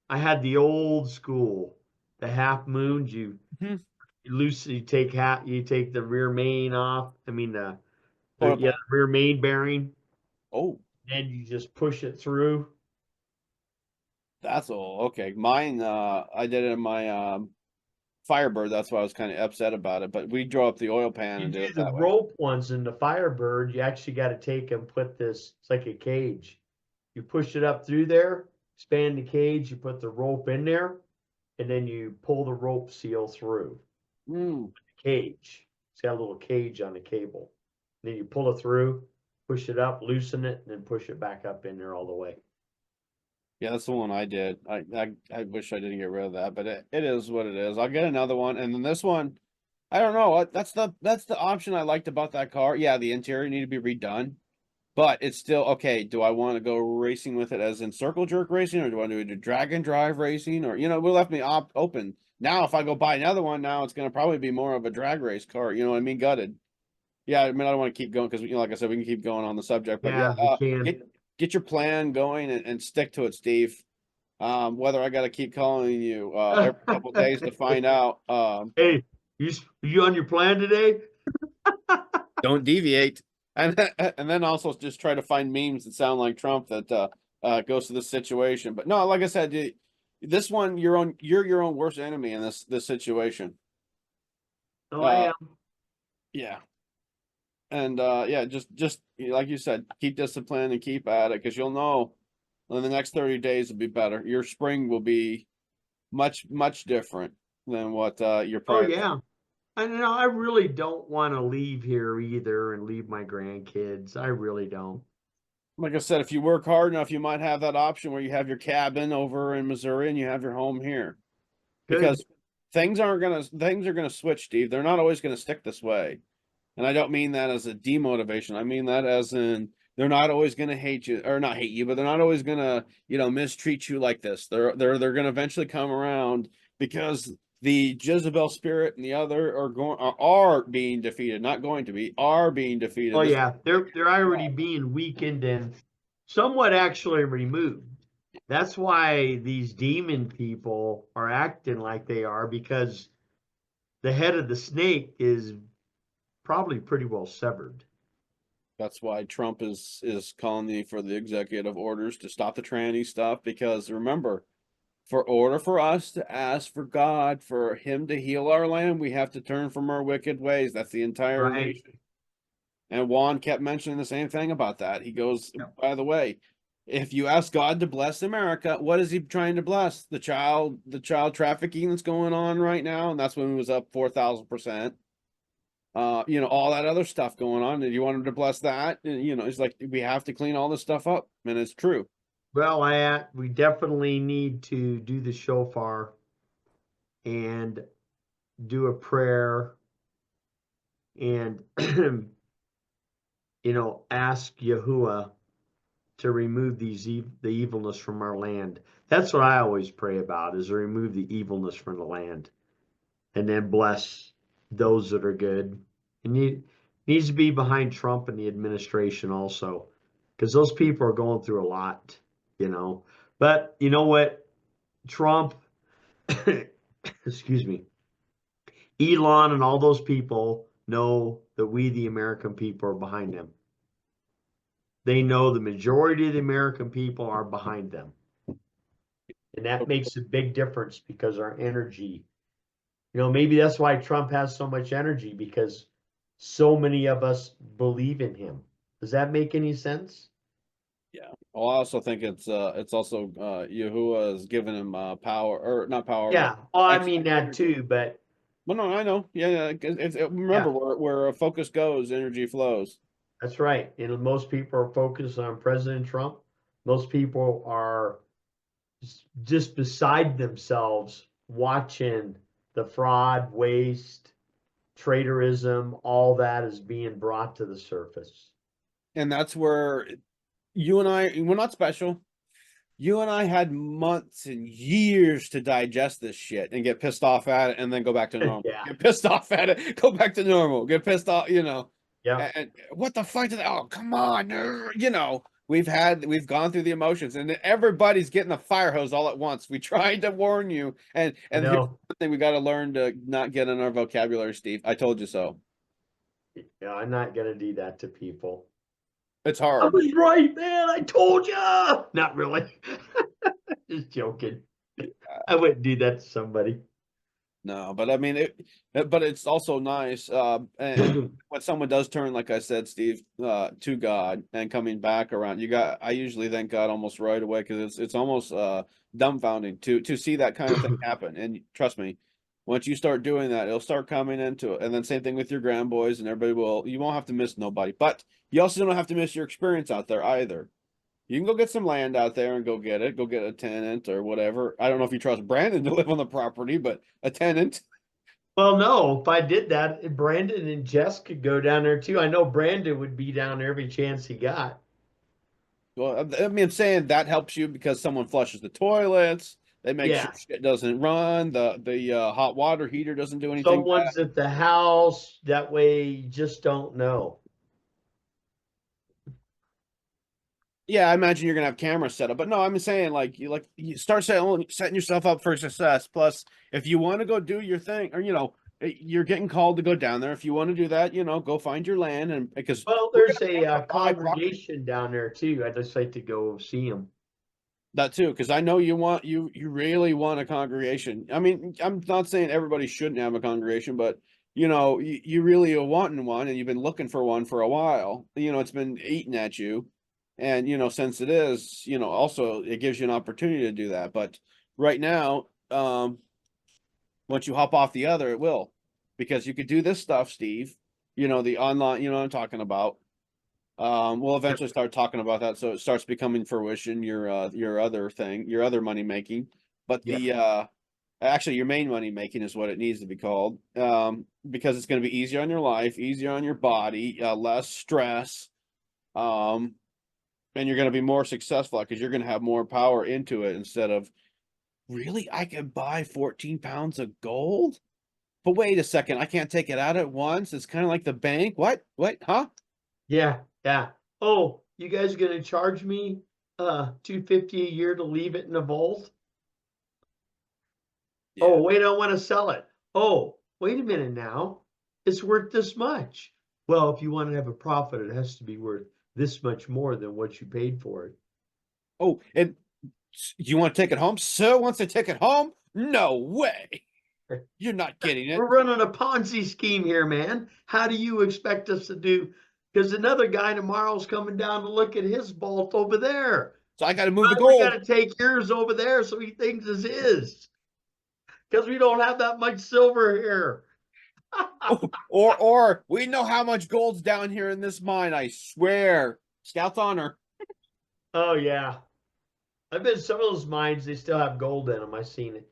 I had the old school, the half moons. Mhm. You take you take the rear main off. I mean Pull it yeah, back. the rear main bearing, Oh, and you just push it through. that's all. Okay, mine. I did it in my Firebird. That's why I was kind of upset about it. But we drove up the oil pan You and did do it the that way. rope ones in the Firebird. You actually got to take and put this. It's like a cage. You push it up through there, expand the cage. You put the rope in there, and then you pull the rope seal through Mm. the cage. It's got a little cage on the cable. Then you pull it through, push it up, loosen it, and then push it back up in there all the way. Yeah, that's the one I did. I wish I didn't get rid of that, but it is what it is. I'll get another one, and then this one. I don't know. That's the option I liked about that car. Yeah, the interior need to be redone. But it's still okay. Do I want to go racing with it as in circle jerk racing, or do I want to do drag and drive racing, or we left me open. Now, if I go buy another one, now it's going to probably be more of a drag race car. You know what I mean? Gutted. Yeah, I mean I don't want to keep going because like I said, we can keep going on the subject. But yeah, Yeah, we can. get your plan going and stick to it, Steve. Whether I got to keep calling you every couple days to find out. Hey, you on your plan today? Don't deviate. And then also just try to find memes that sound like Trump that goes to this situation. But no, like I said, this one you're your own worst enemy in this situation. Oh, I Uh, am. yeah. And yeah, just like you said, keep discipline and keep at it because you'll know in the next 30 days will be better. Your spring will be much different than what your Oh, prior. yeah. And I really don't want to leave here either and leave my grandkids. I really don't. Like I said, if you work hard enough, you might have that option where you have your cabin over in Missouri and you have your home here. Good. Because things are gonna switch, Steve. They're not always gonna stick this way. And I don't mean that as a demotivation. I mean that as in they're not always gonna hate you or not hate you, but they're not always gonna, mistreat you like this. They're gonna eventually come around because the Jezebel spirit and the other are being defeated, not going to be, are being defeated. Oh, This yeah. They're already being weakened and somewhat actually removed. That's why these demon people are acting like they are because the head of the snake is probably pretty well severed. That's why Trump is calling for the executive orders to stop the tranny stuff because remember, for order for us to ask for God for him to heal our land, we have to turn from our wicked ways. That's the entire Right. nation. And Juan kept mentioning the same thing about that. He goes, by the way, if you ask God to bless America, what is he trying to bless? The child trafficking that's going on right now, and that's when it was up 4,000%. All that other stuff going on. And you want him to bless that? And, it's like we have to clean all this stuff up, and it's true. Well, we definitely need to do the shofar and do a prayer and ask Yahuwah to remove the evilness from our land. That's what I always pray about is to remove the evilness from the land and then bless those that are good. And needs to be behind Trump and the administration also, because those people are going through a lot, you know. But you know what? Trump, excuse me, Elon and all those people know that we, the American people, are behind them. They know the majority of the American people are behind them. And that makes a big difference because our energy, you know, maybe that's why Trump has so much energy, because so many of us believe in him. Does that make any sense? Yeah. Well, I also think it's also Yahuwah has given him power, or not power, Yeah. but Oh, I extra mean that energy. too, but Well, no, I know. Yeah, remember where a focus goes, energy flows. that's right. And most people are focused on President Trump. Most people are just beside themselves watching the fraud, waste, traitorism, all that is being brought to the surface. And that's where you and I, we're not special. You and I had months and years to digest this shit and get pissed off at it and then go back to normal. Yeah. Get pissed off at it, go back to normal. Get pissed off, you know. Yeah. And what the fuck did oh come on, you know, we've gone through the emotions and everybody's getting the fire hose all at once. We tried to warn you, and I here's know. the thing we got to learn to not get in our vocabulary, Steve. I told you so. Yeah, I'm not gonna do that to people. It's I hard. was right, man. I told you. Not really. Just joking. I wouldn't do that to somebody. No, but I mean but it's also nice. And when someone does turn, like I said, Steve, to God and coming back around, I usually thank God almost right away, because it's almost dumbfounding to see that kind of thing happen. And trust me, once you start doing that, it'll start coming into it. And then same thing with your grandboys, and you won't have to miss nobody, but you also don't have to miss your experience out there either. You can go get some land out there and go get it. Go get a tenant or whatever. I don't know if you trust Brandon to live on the property, but a tenant. Well, no, if I did that, Brandon and Jess could go down there too. I know Brandon would be down there every chance he got. Well, I mean, I'm saying that helps you because someone flushes the toilets. They make sure Yeah. shit doesn't run. The hot water heater doesn't do anything bad. Someone's at the house. That way you just don't know. Yeah, I imagine you're gonna have cameras set up, but no, I'm saying you start setting yourself up for success. Plus, if you want to go do your thing, or you're getting called to go down there. If you want to do that, go find your land, and because Well, we're there's gonna a buy property. congregation down there too. I'd just like to go see them. That too, because I know you really want a congregation. I mean, I'm not saying everybody shouldn't have a congregation, but you really are wanting one, and you've been looking for one for a while. It's been eating at you, and since it is, also it gives you an opportunity to do that. But right now, once you hop off the other, it will, because you could do this stuff, Steve. The online, what I'm talking about. We'll eventually start talking about that, so it starts becoming fruition, your other thing, your other money making. But actually your main money making is what it needs to be called. Because it's going to be easier on your life, easier on your body, less stress. And you're going to be more successful because you're going to have more power into it, instead of, really, I can buy 14 pounds of gold? But wait a second, I can't take it out at once. It's kind of like the bank. What? Huh? Yeah, yeah. Oh, you guys gonna charge me $250 a year to leave it in a vault? Oh, wait, I want to sell it. Oh, wait a minute now. It's worth this much. Well, if you want to have a profit, it has to be worth this much more than what you paid for it. Oh, and you want to take it home? Sir wants to take it home? No way. You're not getting it. We're running a Ponzi scheme here, man. How do you expect us to do? Because another guy tomorrow's coming down to look at his vault over there. So I got to move the We gold. got to take yours over there so he thinks it's his. Because we don't have that much silver here. Or we know how much gold's down here in this mine. I swear. Scout's honor. Oh, yeah. I've been to some of those mines, they still have gold in them. I've seen it.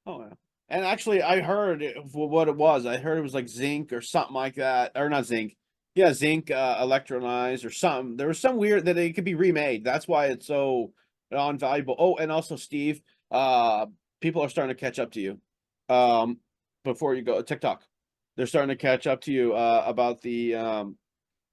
Oh, yeah. And actually, I heard what it was. I heard it was like zinc or something like that. Or not zinc. Yeah, zinc electronized or something. There was some weird that it could be remade. That's why it's so invaluable. Oh, and also, Steve, people are starting to catch up to you. Before you go, TikTok. They're starting to catch up to you about the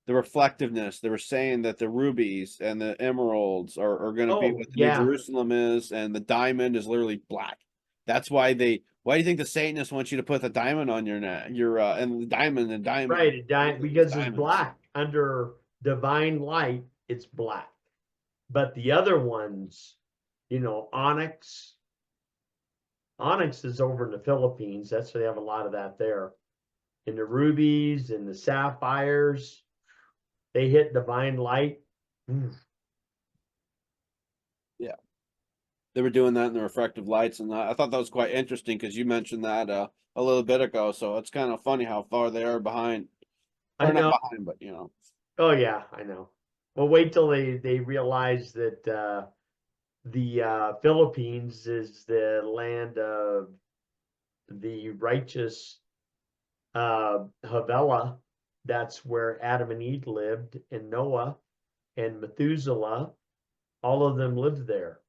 the reflectiveness. They were saying that the rubies and the emeralds are going to be Oh, what the yeah. New Jerusalem is, and the diamond is literally black. That's why why do you think the Satanists want you to put the diamond on your neck, and the diamond and diamond? Right, because it's diamonds. black. Under divine light, it's black. But the other ones, onyx. Onyx is over in the Philippines. That's why they have a lot of that there. And the rubies and the sapphires, they hit divine light. They were doing that in the refractive lights, and I thought that was quite interesting because you mentioned that a little bit ago. So it's kind of funny how far they are behind. I Or know. not behind, but Oh yeah, I know. Well, wait till they realize that the Philippines is the land of the righteous Havilah. That's where Adam and Eve lived, and Noah and Methuselah. All of them lived there.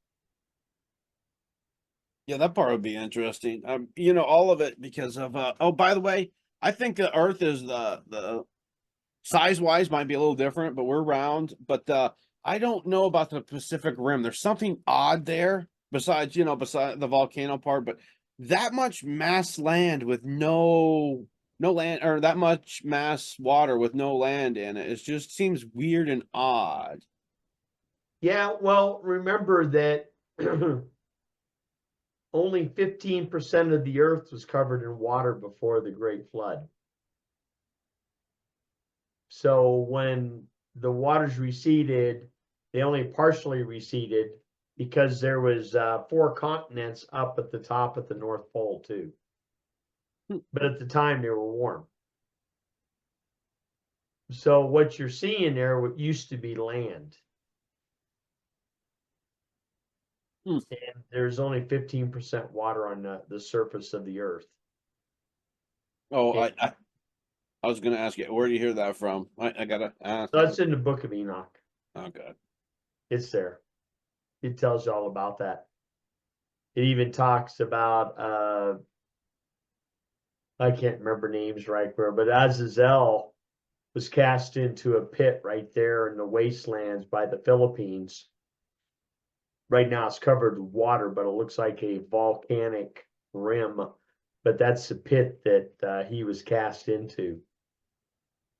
yeah, that part would be interesting. All of it because of oh, by the way, I think the Earth is the size wise might be a little different, but we're round. But I don't know about the Pacific Rim. There's something odd there besides the volcano part, but that much mass land with no land, or that much mass water with no land in it. It just seems weird and odd. Yeah, well, remember that only 15% of the earth was covered in water before the Great Flood. So when the waters receded, they only partially receded because there was 4 continents up at the top at the North Pole too. But at the time they were warm. So what you're seeing there, what used to be land. And there's only 15% water on the surface of the earth. Oh, Yeah. I was gonna ask you, where do you hear that from? I gotta ask. So that's in the book of Enoch. Okay. It's there. It tells you all about that. It even talks about I can't remember names right there, but Azazel was cast into a pit right there in the wastelands by the Philippines. Right now it's covered with water, but it looks like a volcanic rim. But that's the pit that he was cast into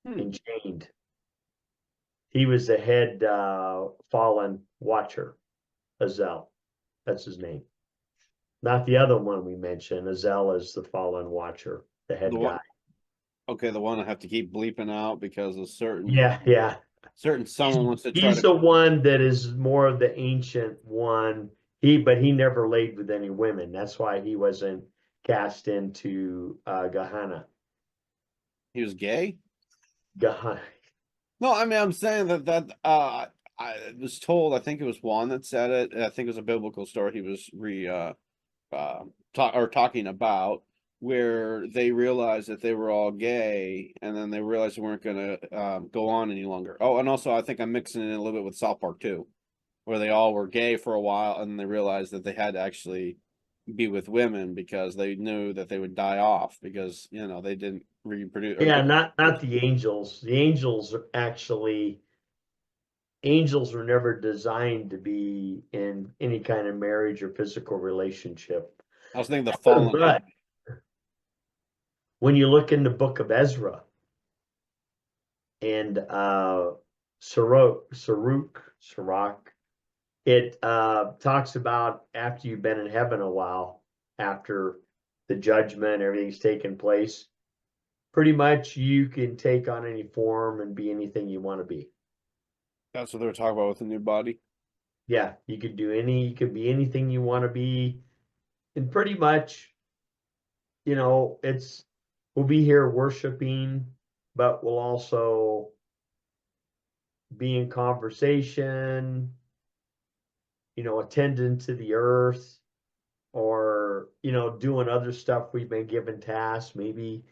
and chained. He was the head fallen watcher, Azel. That's his name. Not the other one we mentioned. Azel is the fallen watcher, the head The one- guy. Okay, the one I have to keep bleeping out because of certain Yeah. someone wants to try He's to. the one that is more of the ancient one. But he never laid with any women. That's why he wasn't cast into Gehenna. He was gay. Gehenna. No, I mean I'm saying that I was told. I think it was Juan that said it. I think it was a biblical story. He was talking about where they realized that they were all gay, and then they realized they weren't going to go on any longer. Oh, and also I think I'm mixing it in a little bit with South Park too, where they all were gay for a while, and they realized that they had to actually be with women because they knew that they would die off because they didn't reproduce. Yeah, not the angels. The angels are actually angels were never designed to be in any kind of marriage or physical relationship. I was thinking the fallen. But when you look in the book of Ezra and Sirach, it talks about after you've been in heaven a while, after the judgment, everything's taken place, pretty much you can take on any form and be anything you want to be. That's what they were talking about with the new body. Yeah, you could be anything you want to be. And pretty much, we'll be here worshiping, but we'll also be in conversation, attending to the earth, or, doing other stuff we've been given tasks, maybe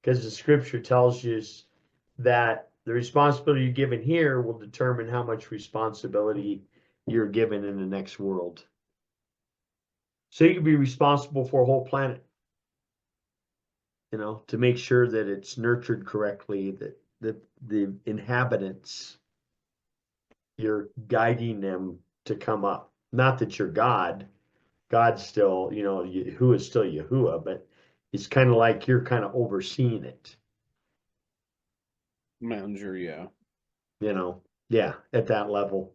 because the scripture tells you that the responsibility you're given here will determine how much responsibility you're given in the next world. So you can be responsible for a whole planet, to make sure that it's nurtured correctly, that the inhabitants, you're guiding them to come up. Not that you're God. God's still, Yahuwah is still Yahuwah, but it's kind of like you're kind of overseeing it, Manager, yeah. Yeah, at that level.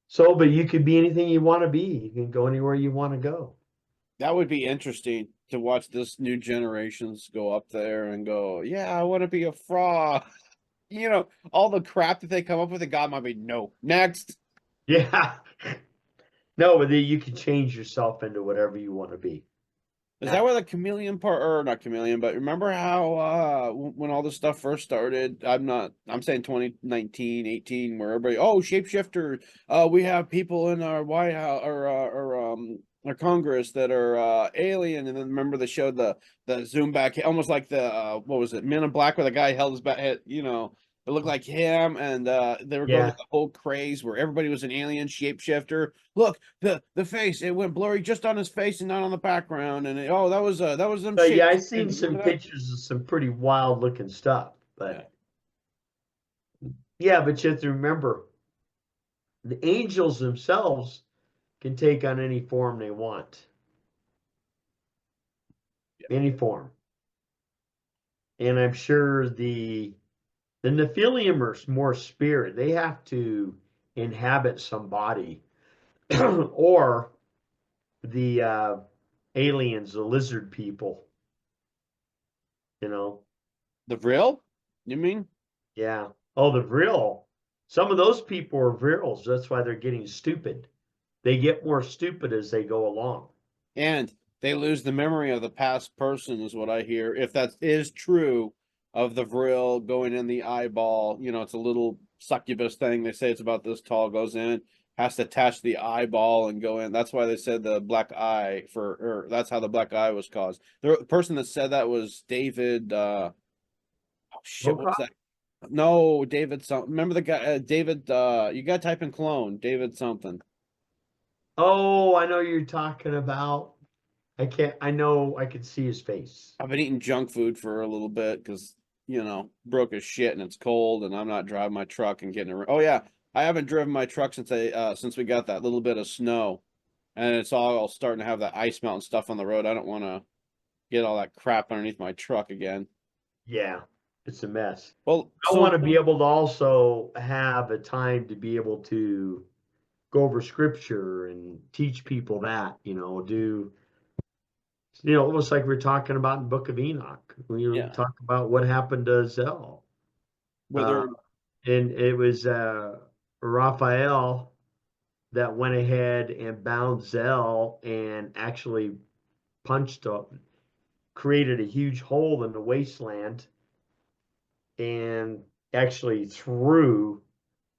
So, but you could be anything you want to be. You can go anywhere you want to go. That would be interesting to watch this new generations go up there and go, yeah, I want to be a frog. All the crap that they come up with, and God might be, no, next. Yeah. No, but then you can change yourself into whatever you want to be. Is that where the chameleon part, or not chameleon, but remember how when all this stuff first started, I'm saying 2019, 18, where everybody, oh, shapeshifter, we have people in our White House or our Congress that are alien, and then remember they showed the zoom back, almost like the what was it, Men in Black, where the guy held his back head, it looked like him, and they were going Yeah. to the whole craze where everybody was an alien shapeshifter. Look, the face, it went blurry just on his face and not on the background, and that was them. But yeah, I've shapeshifters. seen some Remember that? pictures of some pretty wild looking stuff. But yeah, but you have to remember the angels themselves can take on any form they want. Any form. And I'm sure the Nephilim are more spirit. They have to inhabit some body or the aliens, the lizard people. The Vril? You mean? Yeah. Oh, the Vril. Some of those people are Vrils. That's why they're getting stupid. They get more stupid as they go along. And they lose the memory of the past person, is what I hear. If that is true of the Vril going in the eyeball, it's a little succubus thing. They say it's about this tall, goes in, has to attach the eyeball and go in. That's why they said the black eye or that's how the black eye was caused. The person that said that was David. Oh shit, what's that? No, David. Remember the guy, David. You got to type in clone, David something. Oh, I know you're talking about. I know I can see his face. I've been eating junk food for a little bit because broke as shit and it's cold and I'm not driving my truck and getting around. Oh yeah, I haven't driven my truck since we got that little bit of snow, and it's all starting to have that ice melt and stuff on the road. I don't want to get all that crap underneath my truck again. Yeah, it's a mess. Well, I want to be able to also have a time to be able to go over scripture and teach people that, do, almost like we're talking about in the Book of Enoch. We talk about what happened to Zell. whether And it was Raphael that went ahead and bound Zell and actually created a huge hole in the wasteland and actually threw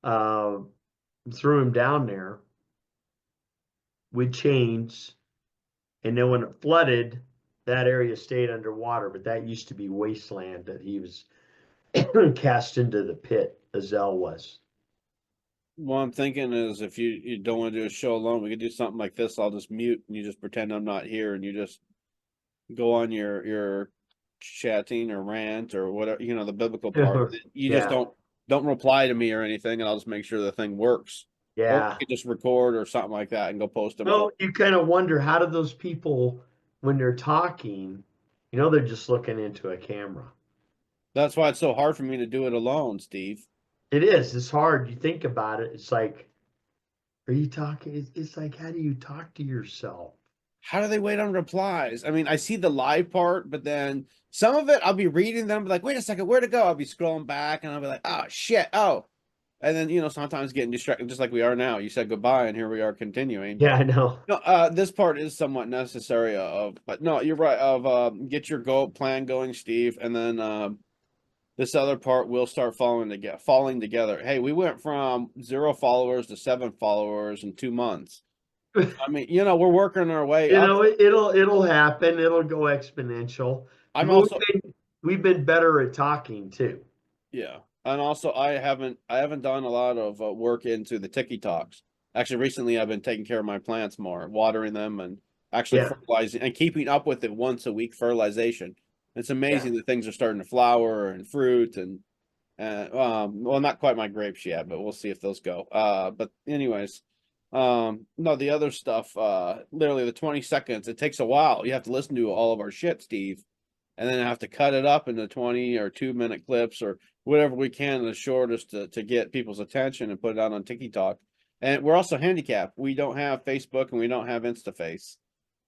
him down there with chains. And then when it flooded, that area stayed underwater, but that used to be wasteland that he was cast into the pit, Azel was. what I'm thinking is, if you don't want to do a show alone, we could do something like this. I'll just mute and you just pretend I'm not here, and you just go on your chatting or rant or whatever, the biblical part. You just don't reply to me or anything, and I'll just make sure the thing works. Or Yeah. you could just record or something like that and go post them. Well, you kind of wonder, how do those people, when they're talking, they're just looking into a camera. That's why it's so hard for me to do it alone, Steve. It is. It's hard. You think about it. It's like, are you talking? It's like, how do you talk to yourself? How do they wait on replies? I mean, I see the live part, but then some of it, I'll be reading them, be like, wait a second, where'd it go? I'll be scrolling back and I'll be like, oh, shit, oh. And then, sometimes getting distracted, just like we are now. You said goodbye, and here we are continuing. Yeah, I know. No, this part is somewhat necessary but no, you're right, get your plan going, Steve, and then this other part will start falling together. Hey, we went from 0 followers to 7 followers in 2 months. I mean, we're working our way up. It'll happen. It'll go exponential. We've been better at talking too. Yeah. And also I haven't done a lot of work into the TikToks. Actually, recently I've been taking care of my plants more, watering them and actually fertilizing and keeping up with it once a week fertilization. It's amazing that things are starting to flower and fruit, and Well, not quite my grapes yet, but we'll see if those go. But anyways, no, the other stuff, literally the 20 seconds, it takes a while. You have to listen to all of our shit, Steve, and then have to cut it up into 20 or 2 minute clips or whatever we can, the shortest to get people's attention and put it out on TikTok. And we're also handicapped. We don't have Facebook and we don't have InstaFace.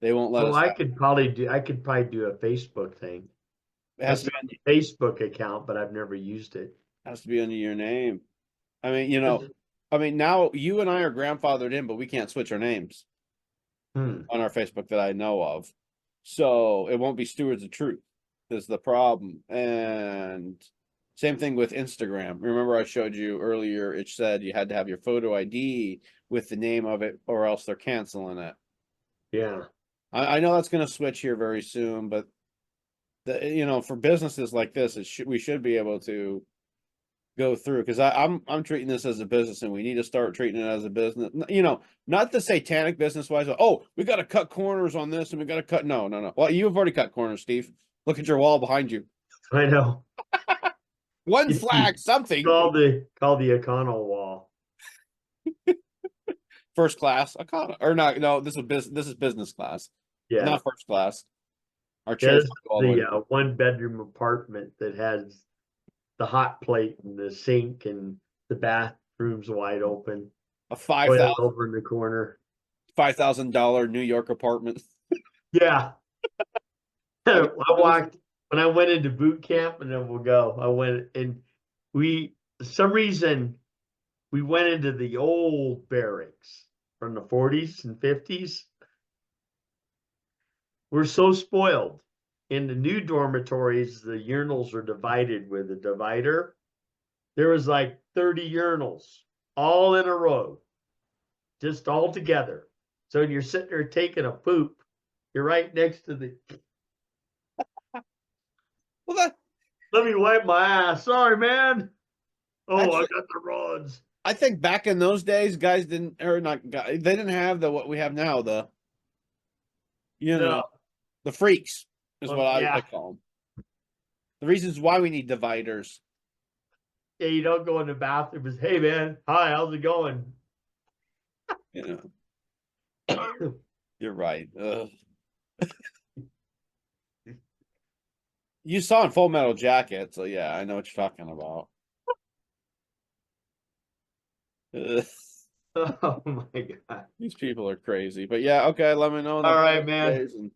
They won't let Well, us. I could probably do a Facebook thing. It has to be, Facebook account, but I've never used it. has to be under your name. I mean, now you and I are grandfathered in, but we can't switch our names Hmm. on our Facebook that I know of. So it won't be Stewards of Truth is the problem. And same thing with Instagram. Remember I showed you earlier, it said you had to have your photo ID with the name of it or else they're canceling it. Yeah. I know that's going to switch here very soon, but for businesses like this, we should be able to go through because I'm treating this as a business and we need to start treating it as a business. Not the satanic business wise. Oh, we got to cut corners on this and we got to cut. No. Well, you've already cut corners, Steve. Look at your wall behind you. I know. One flag, something. Call the Econo wall. First class, Econo, or not? No, this is business class, Yeah. not first class. Our Yeah, chairs this is all the way. the 1-bedroom apartment that has the hot plate and the sink and the bathroom's wide open. A Toilet over in the corner. $5,000 New York apartment. Yeah. When I went into boot camp, and then we'll go. I went and for some reason, we went into the old barracks from the 40s and 50s. We're so spoiled. In the new dormitories, the urinals are divided with a divider. There was like 30 urinals all in a row, just all together. So when you're sitting there taking a poop, you're right next to the. Well, Let me wipe my ass. Sorry, man. Oh, I Actually- got the rods. I think back in those days, guys didn't, or not, they didn't have what we have now. No. The freaks is Well, what I yeah. call them. The reasons why we need dividers. Yeah, you don't go in the bathroom and say, hey, man, hi, how's it going? You're right. Ugh. You saw in Full Metal Jacket, so yeah, I know what you're talking about. Ugh, Oh, my God. these people are crazy, but yeah, okay. Let me know. in the All right, next man. days and